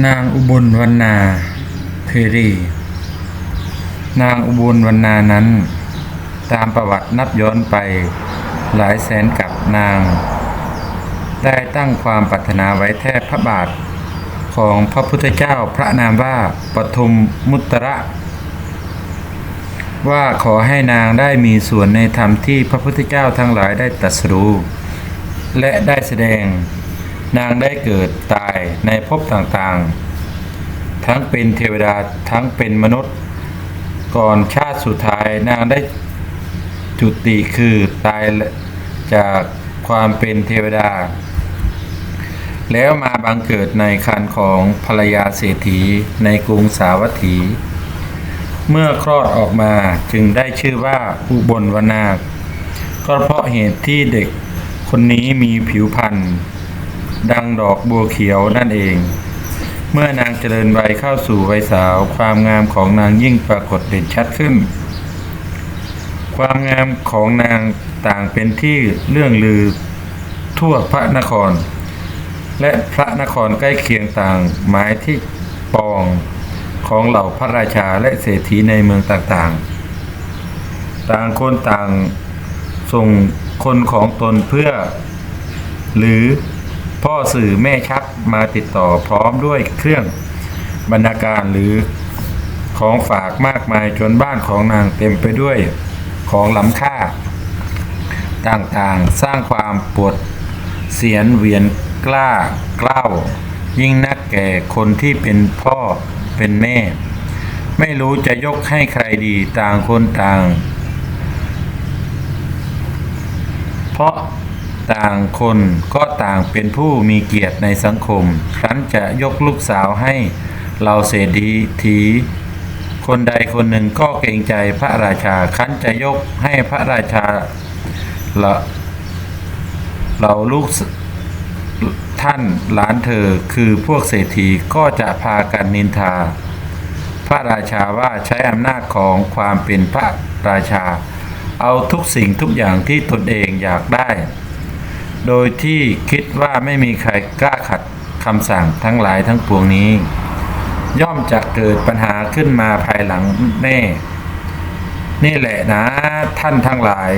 นางอุบลวรรณาเทรีนางอุบลวรรณานั้นตามประวัตินับย้อนไปหลายแสนกับนางได้ตั้งความปรารถนาไว้แทบพระบาทของพระพุทธเจ้าพระนามว่าปทุมมุตระว่าขอให้นางได้มีส่วนในธรรมที่พระพุทธเจ้าทั้งหลายได้ตรัสรู้และได้แสดงนางได้เกิดตายในภพต่างๆทั้งเป็นเทวดาทั้งเป็นมนุษย์ก่อนชาติสุดท้ายนางได้จุติคือตายจากความเป็นเทวดาแล้วมาบังเกิดในครรภ์ของภรรยาเศรษฐีในกรุงสาวัตถีเมื่อคลอดออกมาจึงได้ชื่อว่าอุบลวรรณาก็เพราะเหตุที่เด็กคนนี้มีผิวพรรณดังดอกบัวเขียวนั่นเองเมื่อนางเจริญวัยเข้าสู่วัยสาวความงามของนางยิ่งปรากฏเด่นชัดขึ้นความงามของนางต่างเป็นที่เรื่องลือทั่วพระนครและพระนครใกล้เคียงต่างหมายที่ปองของเหล่าพระราชาและเศรษฐีในเมืองต่างๆต่างคนต่างส่งคนของตนเพื่อหรือพ่อสื่อแม่ชักมาติดต่อพร้อมด้วยเครื่องบรรณาการหรือของฝากมากมายจนบ้านของนางเต็มไปด้วยของล้ำค่าต่างๆสร้างความปวดเสียนเวียนกล้ากล้าวยิ่งนักแก่คนที่เป็นพ่อเป็นแม่ไม่รู้จะยกให้ใครดีต่างคนต่างเพราะต่างคนก็ต่างเป็นผู้มีเกียรติในสังคมครั้นจะยกลูกสาวให้เราเศรษฐีคนใดคนหนึ่งก็เกรงใจพระราชาครั้นจะยกให้พระราชาเราลูกท่านหลานเธอคือพวกเศรษฐีก็จะพากันนินทาพระราชาว่าใช้อำนาจของความเป็นพระราชาเอาทุกสิ่งทุกอย่างที่ตนเองอยากได้โดยที่คิดว่าไม่มีใครกล้าขัดคำสั่งทั้งหลายทั้งปวงนี้ย่อมจะเกิดปัญหาขึ้นมาภายหลังแน่นี่แหละนะท่านทั้งหลาย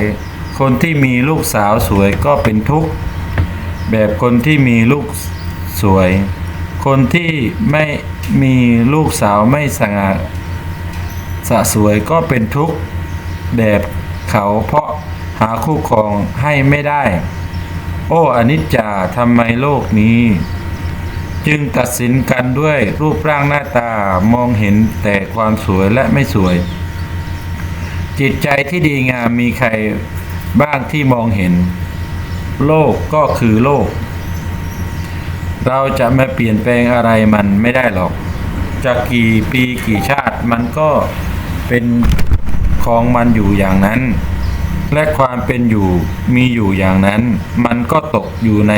คนที่มีลูกสาวสวยก็เป็นทุกข์แบบคนที่มีลูกสวยคนที่ไม่มีลูกสาวไม่สะสวยก็เป็นทุกข์แบบเขาเพราะหาคู่ครองให้ไม่ได้โอ้อนิจจาทำไมโลกนี้จึงตัดสินกันด้วยรูปร่างหน้าตามองเห็นแต่ความสวยและไม่สวยจิตใจที่ดีงามมีใครบ้างที่มองเห็นโลกก็คือโลกเราจะมาเปลี่ยนแปลงอะไรมันไม่ได้หรอกจะกี่ปีกี่ชาติมันก็เป็นของมันอยู่อย่างนั้นและความเป็นอยู่มีอยู่อย่างนั้นมันก็ตกอยู่ใน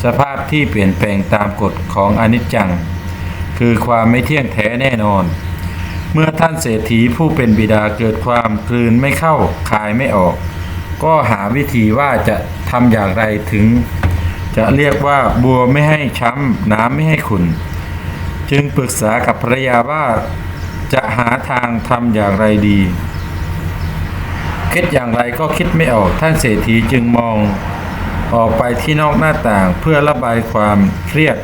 สภาพที่เปลี่ยนแปลงตามกฎของอนิจจังคือความไม่เที่ยงแท้แน่นอนเมื่อท่านเศรษฐีผู้เป็นบิดาเกิดความกลืนไม่เข้าคายไม่ออกก็หาวิธีว่าจะทำอย่างไรถึงจะเรียกว่าบัวไม่ให้ช้ำน้ำไม่ให้ขุ่นจึงปรึกษากับภรรยาว่าจะหาทางทำอย่างไรดีคิดอย่างไรก็คิดไม่ออกท่านเศรษฐีจึงมองออกไปที่นอกหน้าต่างเพื่อระบายความเครียด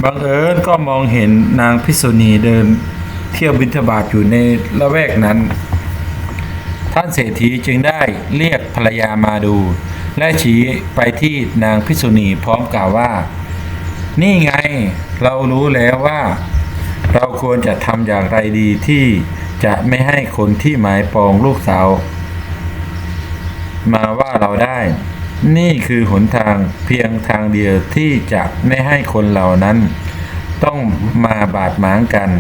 บังเอิญก็มองเห็นนางภิกษุณีเดินเที่ยวบิณฑบาตอยู่ในละแวกนั้นท่านเศรษฐีจึงได้เรียกภรรยามาดูและชี้ไปที่นางภิกษุณีพร้อมกล่าวว่านี่ไงเรารู้แล้วว่าเราควรจะทำอย่างไรดีที่จะไม่ให้คนที่หมายปองลูกสาวมาว่าเราได้นี่คือหนทางเพียงทางเดียวที่จะไม่ให้คนเหล่านั้นต้องมาบาดหมางกัน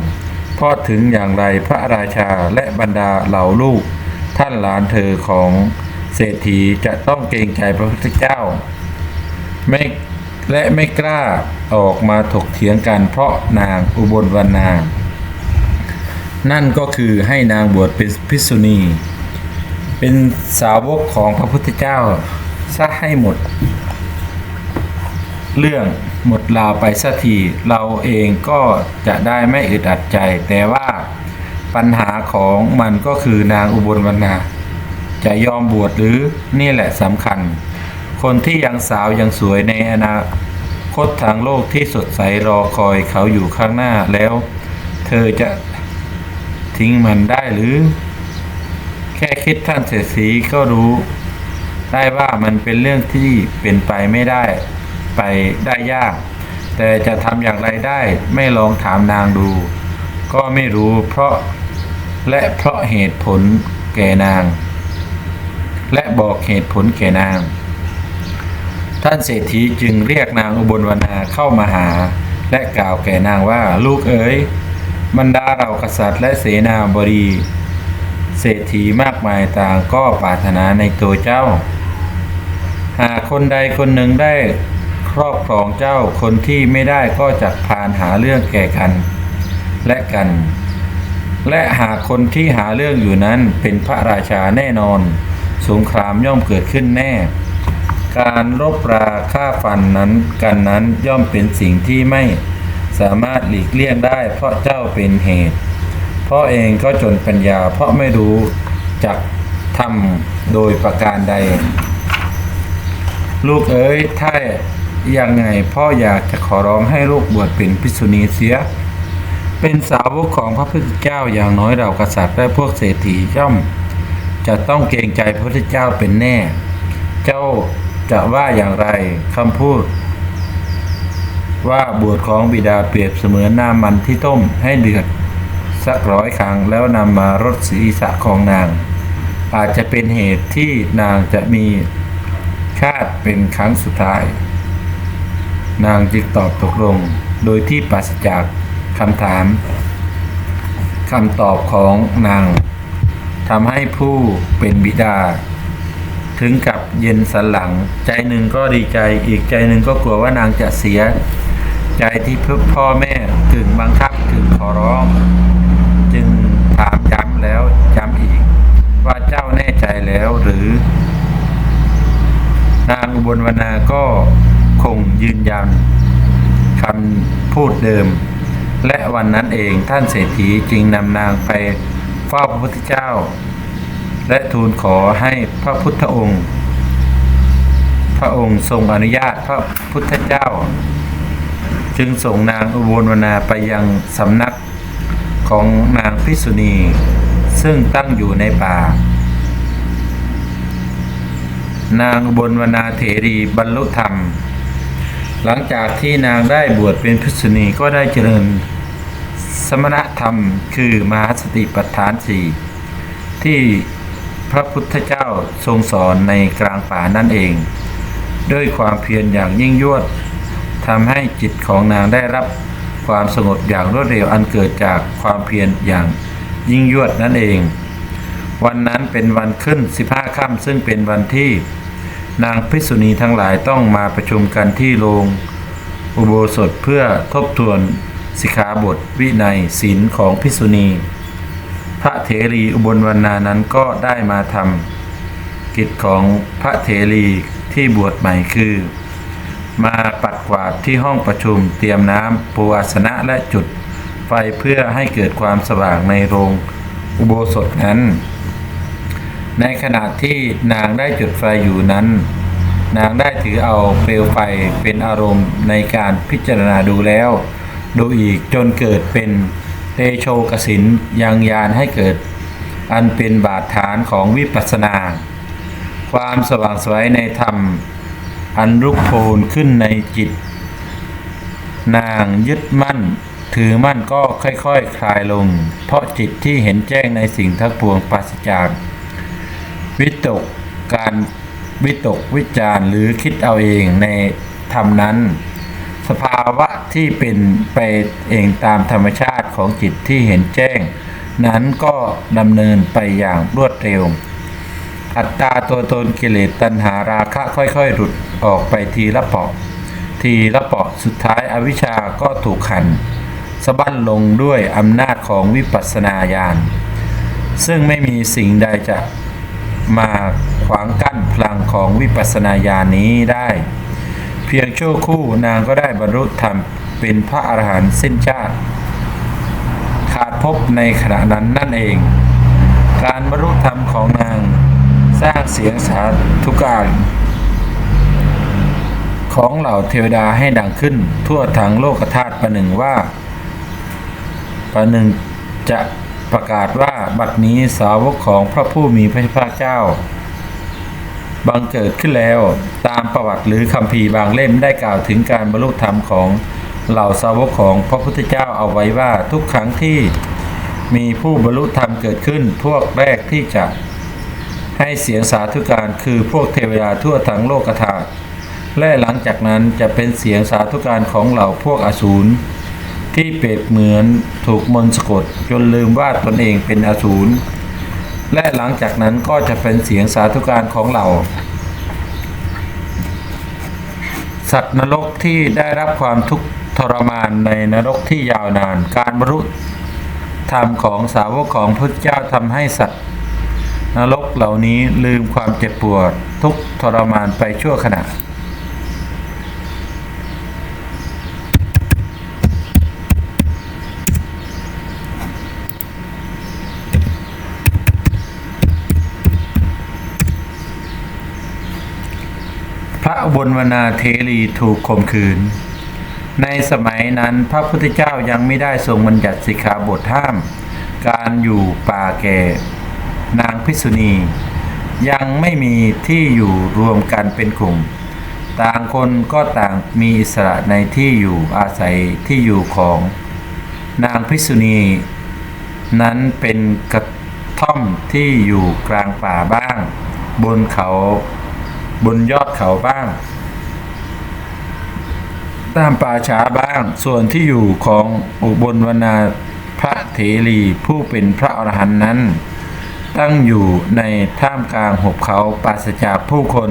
เพราะถึงอย่างไรพระราชาและบรรดาเหล่าลูกท่านหลานเธอของเศรษฐีจะต้องเกรงใจพระพุทธเจ้าไม่กล้าออกมาถกเถียงกันเพราะนางอุบลวรรณานั่นก็คือให้นางบวชเป็นภิกษุณีเป็นสาวกของพระพุทธเจ้าซะให้หมดเรื่อง หมดลาวไปสักทีเราเองก็จะได้ไม่อึดอัดใจแต่ว่าปัญหาของมันก็คือนางอุบลวรรณาจะยอมบวชหรือนี่แหละสำคัญคนที่ยังสาวยังสวยในอนาคตทางโลกที่สดใสรอคอยเขาอยู่ข้างหน้าแล้วเธอจะทิ้งมันได้หรือแค่คิดท่านเศรษฐีก็รู้ได้ว่ามันเป็นเรื่องที่เป็นไปไม่ได้ไปได้ยากแต่จะทำอย่างไรได้ไม่ลองถามนางดูก็ไม่รู้เพราะเหตุผลแก่นางและบอกเหตุผลแก่นางท่านเศรษฐีจึงเรียกนางอุบลวรรณาเข้ามาหาและกล่าวแก่นางว่าลูกเอ๋ยบรรดาเรากษัตริย์และเสนาบดีเศรษฐีมากมายต่างก็ปรารถนาในตัวเจ้าหากคนใดคนหนึ่งได้ครอบครองเจ้าคนที่ไม่ได้ก็จะพานหาเรื่องแก่กันและหากคนที่หาเรื่องอยู่นั้นเป็นพระราชาแน่นอนสงครามย่อมเกิดขึ้นแน่การรบราฆ่าฟันนั้นย่อมเป็นสิ่งที่ไม่สามารถหลีกเลี่ยงได้เพราะเจ้าเป็นเหตุเพราะเองก็จนปัญญาเพราะไม่รู้จักทำโดยประการใดลูกเอ๋ยถ้ายังไงพ่ออยากจะขอร้องให้ลูกบวชเป็นภิกษุณีเสียเป็นสาวกของพระพุทธเจ้าอย่างน้อยเรากษัตริย์และพวกเศรษฐีย่อมจะต้องเกรงใจพระพุทธเจ้าเป็นแน่เจ้าจะว่าอย่างไรคำพูดว่าบวชของบิดาเปรียบเสมือนน้ำมันที่ต้มให้เดือดสัก100 ครั้งแล้วนำมารดศีรษะของนางอาจจะเป็นเหตุที่นางจะมีชาติเป็นครั้งสุดท้ายนางจึงตอบตกลงโดยที่ปราศจากคำตอบของนางทำให้ผู้เป็นบิดาถึงกับเย็นสันหลังใจหนึ่งก็ดีใจอีกใจหนึ่งก็กลัวว่านางจะเสียใจที่พ่อแม่กึ่งบังคับกึ่งขอร้องจึงถามย้ำแล้วย้ำอีกว่าเจ้าแน่ใจแล้วหรือนางอุบลวรรณาก็คงยืนยันคำพูดเดิมและวันนั้นเองท่านเศรษฐีจึงนำนางไปเฝ้าพระพุทธเจ้าและทูลขอให้พระพุทธองค์ทรงอนุญาตพระพุทธเจ้าจึงส่งนางอุบลวรรณาไปยังสำนักของนางภิกษุณีซึ่งตั้งอยู่ในป่านางอุบลวรรณาเถรีบรรลุธรรมหลังจากที่นางได้บวชเป็นภิกษุณีก็ได้เจริญสมณธรรมคือมหาสติปัฏฐาน4ที่พระพุทธเจ้าทรงสอนในกลางป่านั่นเองด้วยความเพียรอย่างยิ่งยวดทำให้จิตของนางได้รับความสงบอย่างรวดเร็วอันเกิดจากความเพียรอย่างยิ่งยวดนั่นเองวันนั้นเป็นวันขึ้น15 ค่ำซึ่งเป็นวันที่นางภิกษุณีทั้งหลายต้องมาประชุมกันที่โรงอุโบสถเพื่อทบทวนสิกขาบทวินัยศีลของภิกษุณีพระเถรีอุบลวรรณานั้นก็ได้มาทำกิจของพระเถรีที่บวชใหม่คือมาปัดกวาดที่ห้องประชุมเตรียมน้ำปูอาสนะและจุดไฟเพื่อให้เกิดความสว่างในโรงอุโบสถนั้นในขณะที่นางได้จุดไฟอยู่นั้นนางได้ถือเอาเปลวไฟเป็นอารมณ์ในการพิจารณาดูแล้วดูอีกจนเกิดเป็นเตโชกสินยังญาณให้เกิดอันเป็นบาดฐานของวิปัสสนาความสว่างไสวในธรรมอันรุกโผนขึ้นในจิตนางยึดมั่นถือมั่นก็ค่อยๆ คลายลงเพราะจิตที่เห็นแจ้งในสิ่งทั้งปวงปราศจากวิตกวิจารหรือคิดเอาเองในธรรมนั้นสภาวะที่เป็นไปเองตามธรรมชาติของจิตที่เห็นแจ้งนั้นก็ดำเนินไปอย่างรวดเร็วอัตตาตัวตนกิเลสตัณหาราคะค่อยๆหลุดออกไปทีละเปาะสุดท้ายอวิชชาก็ถูกขันสะบั้นลงด้วยอำนาจของวิปัสสนาญาณซึ่งไม่มีสิ่งใดจะมาขวางกั้นพลังของวิปัสสนาญาณนี้ได้ เพียงชั่วครู่นางก็ได้บรรลุธรรมเป็นพระอรหันต์สิ้นชาติขาดภพในขณะนั้นนั่นเอง การบรรลุธรรมของนางสร้างเสียงสาธุการของเหล่าเทวดาให้ดังขึ้นทั่วทั้งโลกธาตุประหนึ่งจะประกาศว่าบัดนี้สาวกของพระผู้มีพระภาคเจ้าบังเกิดขึ้นแล้วตามประวัติหรือคัมภีร์บางเล่มได้กล่าวถึงการบรรลุธรรมของเหล่าสาวกของพระพุทธเจ้าเอาไว้ว่าทุกครั้งที่มีผู้บรรลุธรรมเกิดขึ้นพวกแรกที่จะให้เสียงสาธุการคือพวกเทวดาทั่วทั้งโลกธาตุและหลังจากนั้นจะเป็นเสียงสาธุการของเหล่าพวกอสูรที่เปรียบเหมือนถูกมนต์สะกดจนลืมว่าตนเองเป็นอสูรและหลังจากนั้นก็จะเป็นเสียงสาธุการของเหล่าสัตว์นรกที่ได้รับความทุกข์ทรมานในนรกที่ยาวนานการบรรลุธรรมของสาวกของพระพุทธเจ้าทำให้สัตว์นรกเหล่านี้ลืมความเจ็บปวดทุกข์ทรมานไปชั่วขณะพระอุบลวรรณเถรีถูกข่มขืนในสมัยนั้นพระพุทธเจ้ายังไม่ได้ทรงบัญญัติสิกขาบทห้ามการอยู่ป่าแก่นางภิกษุณียังไม่มีที่อยู่รวมกันเป็นกลุ่มต่างคนก็ต่างมีอิสระในที่อยู่อาศัยที่อยู่ของนางภิกษุณีนั้นเป็นกระท่อมที่อยู่กลางป่าบ้างบนยอดเขาบ้างตามป่าช้าบ้างส่วนที่อยู่ของอุบลวรรณพระเถรีผู้เป็นพระอรหันต์นั้นตั้งอยู่ในท่ามกลางหุบเขาปราศจากผู้คน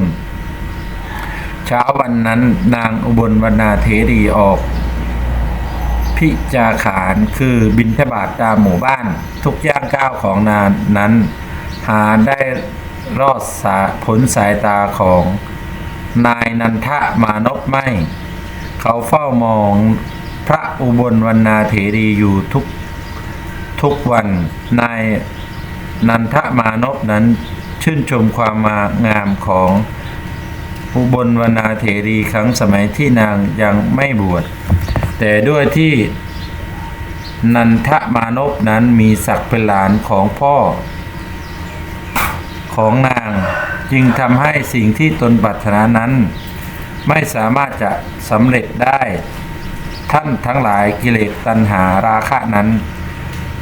เช้าวันนั้นนางอุบลวรรณเถรีออกพิจาขานคือบิณฑบาตตามหมู่บ้านทุกย่างก้าวของนางนั้นหาได้รอดพ้นสายตาของนายนันทมานพไม่เขาเฝ้ามองพระอุบลวรรณเถรีอยู่ทุกวันนายนันทมานพนั้นชื่นชมความงามของอุบลวรรณเถรีครั้งสมัยที่นางยังไม่บวชแต่ด้วยที่นันทมานพนั้นมีศักดิ์เป็นหลานของพ่อของนางจึงทำให้สิ่งที่ตนปรารถนานั้นไม่สามารถจะสำเร็จได้ท่านทั้งหลายกิเลสตัณหาราคะนั้น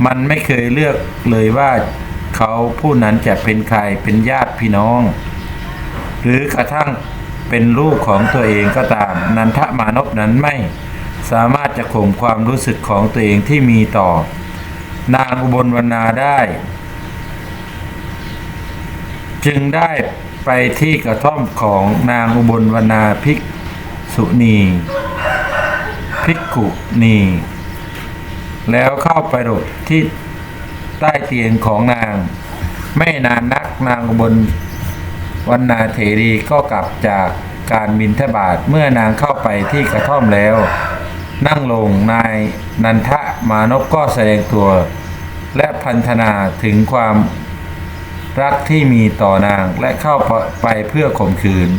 มันไม่เคยเลือกเลยว่าเขาผู้นั้นจะเป็นใครเป็นญาติพี่น้องหรือกระทั่งเป็นลูกของตัวเองก็ตามนันทมานพนั้นไม่สามารถจะข่มความรู้สึกของตัวเองที่มีต่อนางอุบลวรรณได้จึงได้ไปที่กระท่อมของนางอุบลวรรณภิกษุณีภิกขุณีแล้วเข้าไปหลบที่ใต้เตียงของนางไม่นานนักนางอุบลวรรณเถรีก็กลับจากการบิณฑบาตเมื่อนางเข้าไปที่กระท่อมแล้วนั่งลงนายนันทมานพก็แสดงตัวและพันธนาถึงความรักที่มีต่อนางและเข้าไปเพื่อข่มขืน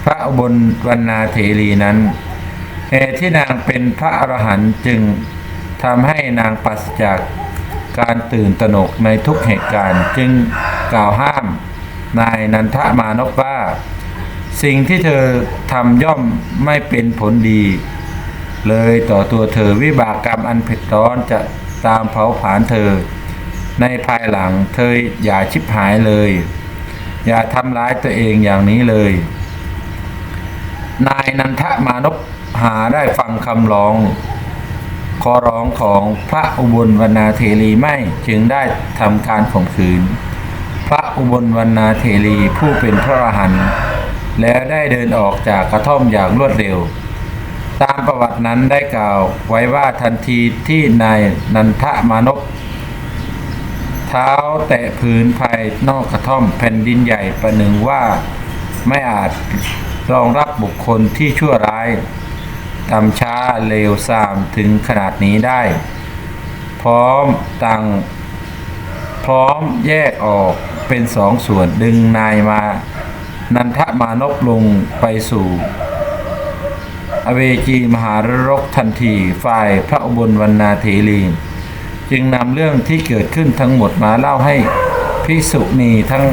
พระอุบลวรรณเถรีนั้นเหตุที่นางเป็นพระอรหันต์จึงทำให้นางปราศจากการตื่นตระหนกในทุกเหตุการณ์จึงกล่าวห้ามนายนันทมานพว่าสิ่งที่เธอทำย่อมไม่เป็นผลดีเลยต่อตัวเธอวิบากกรรมอันเผ็ดร้อนจะตามเผาผลาญเธอในภายหลังเธออย่าชิบหายเลยอย่าทำร้ายตัวเองอย่างนี้เลยนายนันทมานพหาได้ฟังคำร้องขอร้องของพระอุบลวรรณเถรีไม่จึงได้ทำการข่มขืนพระอุบลวรรณเถรีผู้เป็นพระอรหันต์แล้วได้เดินออกจากกระท่อมอย่างรวดเร็วตามประวัตินั้นได้กล่าวไว้ว่าทันทีที่นายนันทมานพเท้าแตะพื้นภายนอกกระท่อมแผ่นดินใหญ่ประหนึ่งว่าไม่อาจ รองรับบุคคลที่ชั่วร้ายต่ำช้าเลวทรามถึงขนาดนี้ได้พร้อมแยกออกเป็นสองส่วนดึงนายมานันทมานพลงไปสู่อเวจีมหานรกทันทีฝ่ายพระอุบลวรรณาเถรีจึงนำเรื่องที่เกิดขึ้นทั้งหมดมาเล่าให้ภิกษุณีทั้ง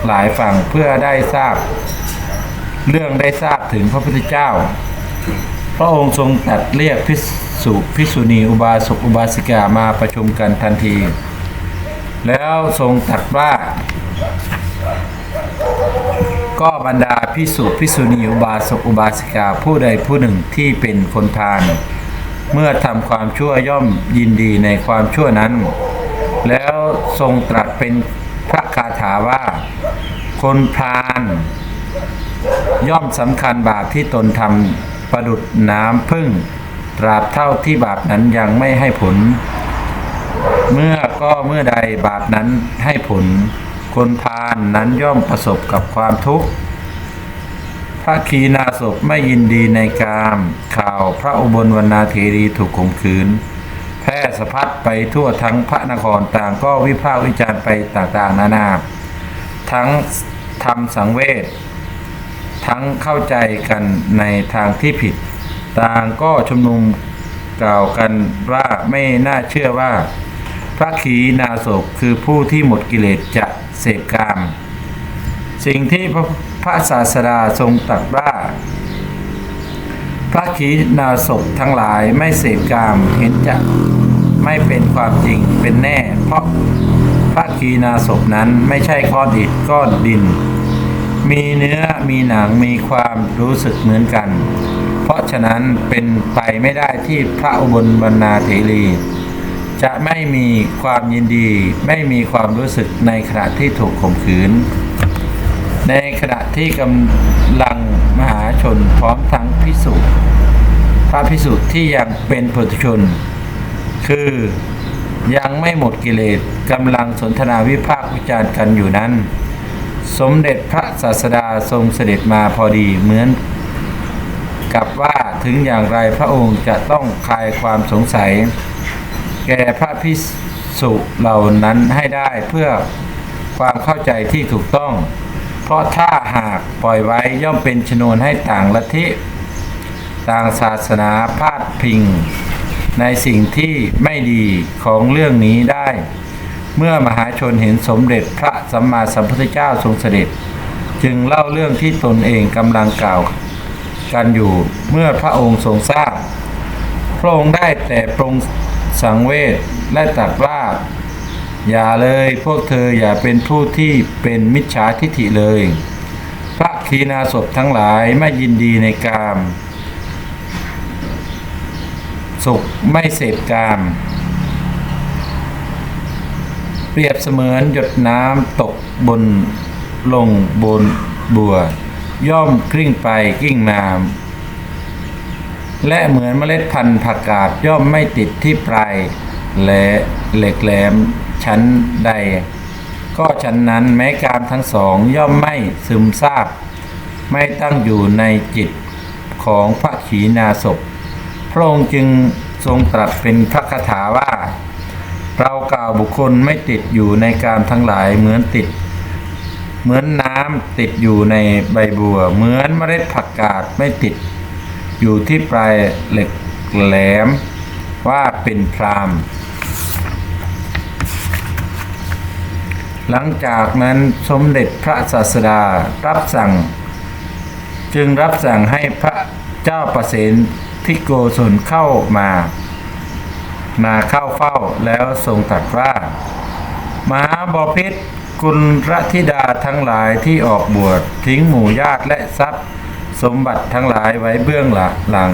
หลายฟังเพื่อได้ทราบถึงพระพุทธเจ้าพระองค์ทรงตรัสเรียกภิกษุณีอุบาสกอุบาสิกามาประชุมกันทันทีแล้วทรงตรัสว่าก็บรรดาภิกษุณีอุบาสกอุบาสิกาผู้ใดผู้หนึ่งที่เป็นคนพาลเมื่อทำความชั่วย่อมยินดีในความชั่วนั้นแล้วทรงตรัสเป็นพระคาถาว่าคนพาลย่อมสำคัญบาปที่ตนทำประดุจน้ำพึ่งตราบเท่าที่บาปนั้นยังไม่ให้ผลเมื่อใดบาปนั้นให้ผลคนพาลนั้นย่อมประสบกับความทุกข์พระขีณาสพไม่ยินดีในกามข่าวพระอุบลวรรณาเถรีถูกข่มขืนแพร่สะพัดไปทั่วทั้งพระนครต่างก็วิพากษ์วิจารณ์ไปต่างๆนานาทั้งทำสังเวชทั้งเข้าใจกันในทางที่ผิดต่างก็ชุมนุมกล่าวกันว่าไม่น่าเชื่อว่าพระขีณาสพคือผู้ที่หมดกิเลสจะเสพกามสิ่งที่พระศาสดาทรงตรัสว่าพระขีณาสพทั้งหลายไม่เสพกามเห็นจะไม่เป็นความจริงเป็นแน่เพราะพระขีณาสพนั้นไม่ใช่ก้อนอิฐก้อนดินมีเนื้อมีหนังมีความรู้สึกเหมือนกันเพราะฉะนั้นเป็นไปไม่ได้ที่พระอุบลวรรณาเถรีจะไม่มีความยินดีไม่มีความรู้สึกในขณะที่ถูกข่มขืนในขณะที่กำลังมหาชนพร้อมทั้งพระภิกษุที่ยังเป็นปุถุชนคือยังไม่หมดกิเลสกำลังสนทนาวิพากษ์วิจารณ์กันอยู่นั้นสมเด็จพระศาสดาทรงเสด็จมาพอดีเหมือนกับว่าถึงอย่างไรพระองค์จะต้องคลายความสงสัยแก่พระภิกษุเหล่านั้นให้ได้เพื่อความเข้าใจที่ถูกต้องเพราะถ้าหากปล่อยไว้ย่อมเป็นชนวนให้ต่างลัทธิต่างศาสนาพาดพิงในสิ่งที่ไม่ดีของเรื่องนี้ได้เมื่อมหาชนเห็นสมเด็จพระสัมมาสัมพุทธเจ้าทรงเสด็จจึงเล่าเรื่องที่ตนเองกำลังกล่าวกันอยู่เมื่อพระองค์ทรงทราบพระองค์ได้แต่ปรงสังเวชและตรัสว่าอย่าเลยพวกเธออย่าเป็นผู้ที่เป็นมิจฉาทิฏฐิเลยพระขีณาสพทั้งหลายไม่ยินดีในกามสุขไม่เสพกามเปรียบเสมือนหยดน้ำตกลงบนบัวย่อมกลิ้งไปกลิ้งมาและเหมือนเมล็ดพันธุ์ผักกาดย่อมไม่ติดที่ปลายและเหล็กแหลมชั้นใดก็ชั้นนั้นแม้กามทั้งสองย่อมไม่ซึมซาบไม่ตั้งอยู่ในจิตของพระขีณาสพพระองค์จึงทรงตรัสเป็นพระคาถาว่าเรากล่าวบุคคลไม่ติดอยู่ในกามทั้งหลายเหมือนน้ำติดอยู่ในใบบัวเหมือนเมล็ดผักกาดไม่ติดอยู่ที่ปลายเหล็กแหลมว่าเป็นพรามหลังจากนั้นสมเด็จพระศาสดารับสั่งให้พระเจ้าประเสนทิโกศลเข้ามาเข้าเฝ้าแล้วทรงตรัสว่ามหาบพิตรกุลธิดาทั้งหลายที่ออกบวชทิ้งหมู่ญาติและทรัพย์สมบัติทั้งหลายไว้เบื้องหลัง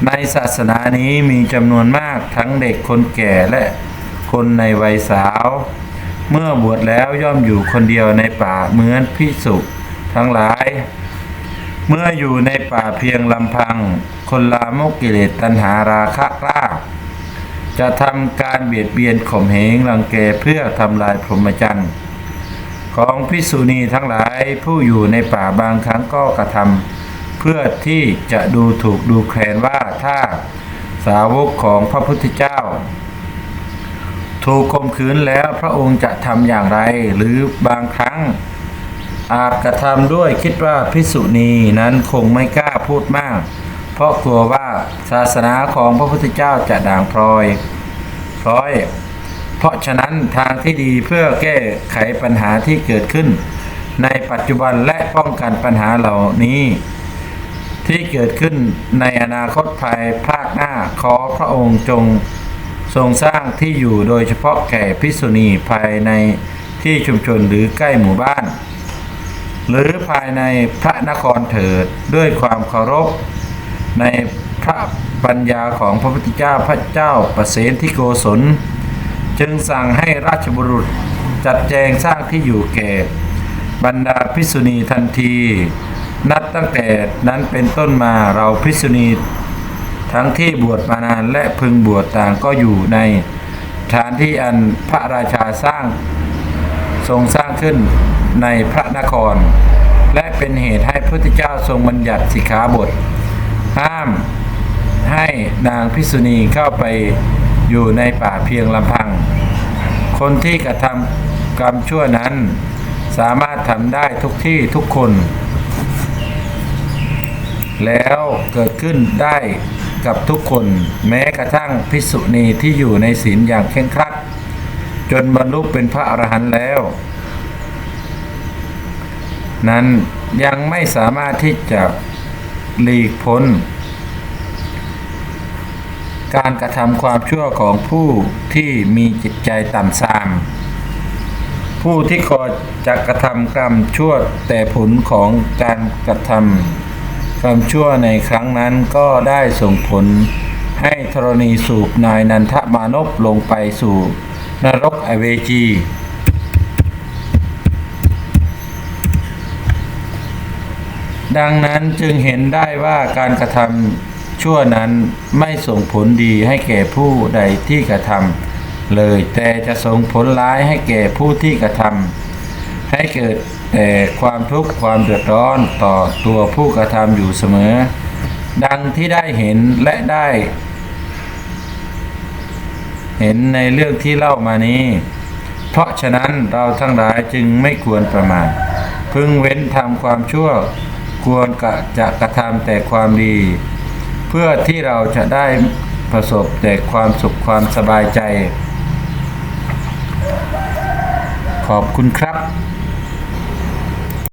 ในศาสนานี้มีจำนวนมากทั้งเด็กคนแก่และคนในวัยสาวเมื่อบวชแล้วย่อมอยู่คนเดียวในป่าเหมือนภิกษุทั้งหลายเมื่ออยู่ในป่าเพียงลำพังคนลามกกิเลสตัณหาราคะกล้าจะทำการเบียดเบียนข่มเหงรังแกเพื่อทำลายพรหมจรรย์ของภิกษุณีทั้งหลายผู้อยู่ในป่าบางครั้งก็กระท เพื่อที่จะดูถูกดูแคลนว่าถ้าสาวกของพระพุทธเจ้าถูกข่มขืนแล้วพระองค์จะทำอย่างไรหรือบางครั้งอาจกระทำด้วยคิดว่าภิกษุณีนั้นคงไม่กล้าพูดมากเพราะกลัวว่าศาสนาของพระพุทธเจ้าจะด่างพร้อยเพราะฉะนั้นทางที่ดีเพื่อแก้ไขปัญหาที่เกิดขึ้นในปัจจุบันและป้องกันปัญหาเหล่านี้ที่เกิดขึ้นในอนาคตภายภาคหน้าขอพระองค์จงทรงสร้างที่อยู่โดยเฉพาะแก่ภิกษุณีภายในที่ชุมชนหรือใกล้หมู่บ้านหรือภายในพระนครเถิดด้วยความเคารพในพระปัญญาของพระพุทธเจ้าพระเจ้าประเสนที่โกศลจึงสั่งให้ราชบุรุษจัดแจงสร้างที่อยู่แก่บรรดาภิกษุณีทันทีนับตั้งแต่นั้นเป็นต้นมาเราภิกษุณีทั้งที่บวชมานานและพึงบวชต่างก็อยู่ในฐานที่อันพระราชาทรงสร้างขึ้นในพระนครและเป็นเหตุให้พระพุทธเจ้าทรงบัญญัติสิกขาบทห้ามให้นางภิกษุณีเข้าไปอยู่ในป่าเพียงลำพังคนที่กระทำกรรมชั่วนั้นสามารถทำได้ทุกที่ทุกคนแล้วเกิดขึ้นได้กับทุกคนแม้กระทั่งภิกษุณีที่อยู่ในศีลอย่างเคร่งครัดจนบรรลุเป็นพระอรหันต์แล้วนั้นยังไม่สามารถที่จะหลีกพ้นการกระทำความชั่วของผู้ที่มีจิตใจต่ำทรามผู้ที่ก่อจะกระทำกรรมชั่วแต่ผลของการกระทำกรรมชั่วในครั้งนั้นก็ได้ส่งผลให้ธรณีสูบนายนันทมานพลงไปสู่นรกอเวจีดังนั้นจึงเห็นได้ว่าการกระทำชั่วนั้นไม่ส่งผลดีให้แก่ผู้ใดที่กระทำเลยแต่จะส่งผลร้ายให้แก่ผู้ที่กระทำให้เกิดแต่ความทุกข์ความเดือดร้อนต่อตัวผู้กระทำอยู่เสมอดังที่ได้เห็นและได้เห็นในเรื่องที่เล่ามานี้เพราะฉะนั้นเราทั้งหลายจึงไม่ควรประมาทพึงเว้นทำความชั่วควรจะกระทำแต่ความดีเพื่อที่เราจะได้ประสบแต่ความสุขความสบายใจขอบคุณครับ